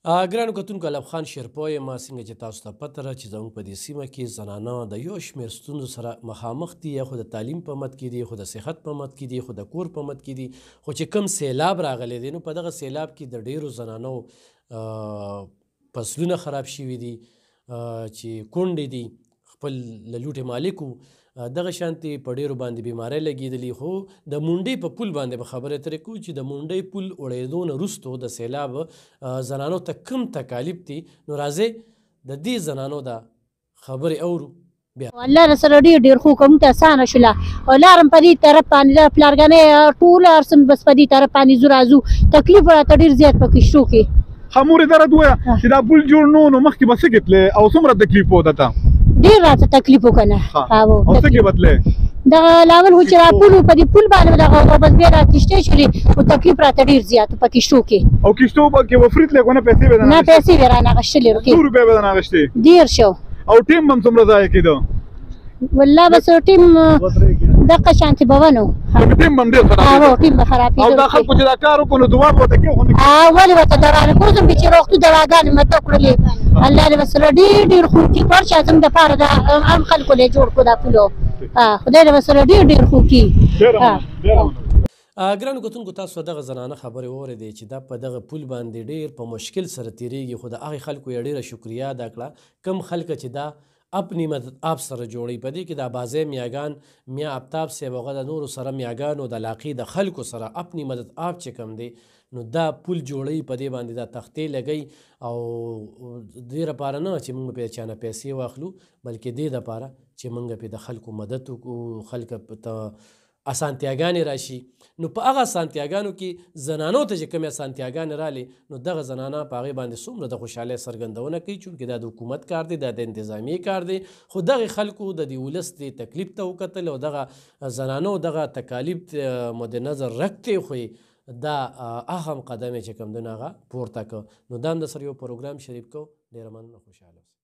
ګرانو کتونکو علب خان شیرپوی یم. څنګه چې تاسو ته پته ده چې زموږ په دې سیمه کې زنانه د یو شمېر ستونزو سره مخامخ دي، یا خو د تعلیم په مد کې دي، خو د صحت په مد کې دي، خو د کور په مد کې دي. خو چې کوم سیلاب راغلی دی، نو په دغه سیلاب کې د ډیرو زنانو فصلونه خراب شوي دي، چې کونډې دي، خپل له لوټې مالک وو. دغه شانتې په ډیرو باندې بیماری لګېدلي. خو د مونډۍ په پل باندې به خبرې اترې کوو چې د مونډۍ پل اړېدو نه وروستو د سیلاب زنانو ته کوم تکالیف دي. نو راځئ د دې زنانو دا خبرې اورو. بیا الله رسره ډېر خو کوم ته اسانه شوله، لارم په دې طرف باندې د پلارګانې ټول هر څه بس په دې طرف باندې ځو راځو. تکلیف راته ډېر زیات په کښتو کې. خمورې درد ووایه چې دا پل جوړ نه و نو مخکې به څه کې تلې او څومره تکلیف و درته؟ ډېر راته تکلیف و که نه. او څه کې به تلې؟ دغه لاول خو چې را پل و، په دې پل باندې دغه بس بیا را کښتۍ شولې، خو تکلیف راته ډېر زیات په کښتو کې. او کښتو کې به فرید لږ ونه پیسې به نه پیسې به رانه اخېستلې روپۍ. څو روپۍ به درنه اخېستې؟ 1.5 او ټیم به هم څومره ضایع کېده؟ والله بس ټیم دغه شانتې به ونه و. ټیم به هم ډېر خرابېده. ټیم به خرابېده. او دا خلکو چې دا کار وکړو نو دعا به ورته کوي خو نه کوي. ولې ورته دوا نه کوو؟ زموږ چې روغتون دواګانې مته کړلې، الله دې ورسره ډېر خو کړي. ورشه زموږ دپاره د عام خلکو له جوړ کړو دا پلو. خدای دې ورسره ډېر خو کړي. ګرانو کتونکو، تاسو دغه زنانه خبرې واورېدې چې دا په دغه پل باندې ډېر په مشکل سره تېرېږي. خو د هغې خلکو یې ډېره شکریه ادا کړه، کوم خلکه چې دا اپنی مدد آپ سره جوړوي. په دې کې د بازی میاګان میا آفتاب صاحب هغه د نورو سره میاګانو د علاقې د خلکو سره اپنی مدد آپ چې کوم دی، نو دا پل جوړوي. په دې باندې دا تختې لګوي، او دې لپاره نه چې موږ پرې چا نه پیسې واخلو، بلکې دې دپاره چې موږ پرې د خلکو مدد وکړو، خلک ته اسانتیاګانې راشي. نو په هغه اسانتیاګانو کې زنانو ته چې کومې اسانتیاګانې رالې، نو دغه زنانه په هغې باندې څومره د خوشحالۍ څرګندونه کوي، چونکې دا د حکومت کار دی، دا د انتظامیې کار دی. خو دغې خلکو د دې ولس دې تکلیف ته وکتل، او دغه زنانو دغه تکالیف مد نظر رکھتے ہوئے دا اهم قدم چې کوم دی هغه پورته کړ. نو دا هم د سره یو پروګرام شریک کو. ډېره مننه، خوشحاله اوسئ.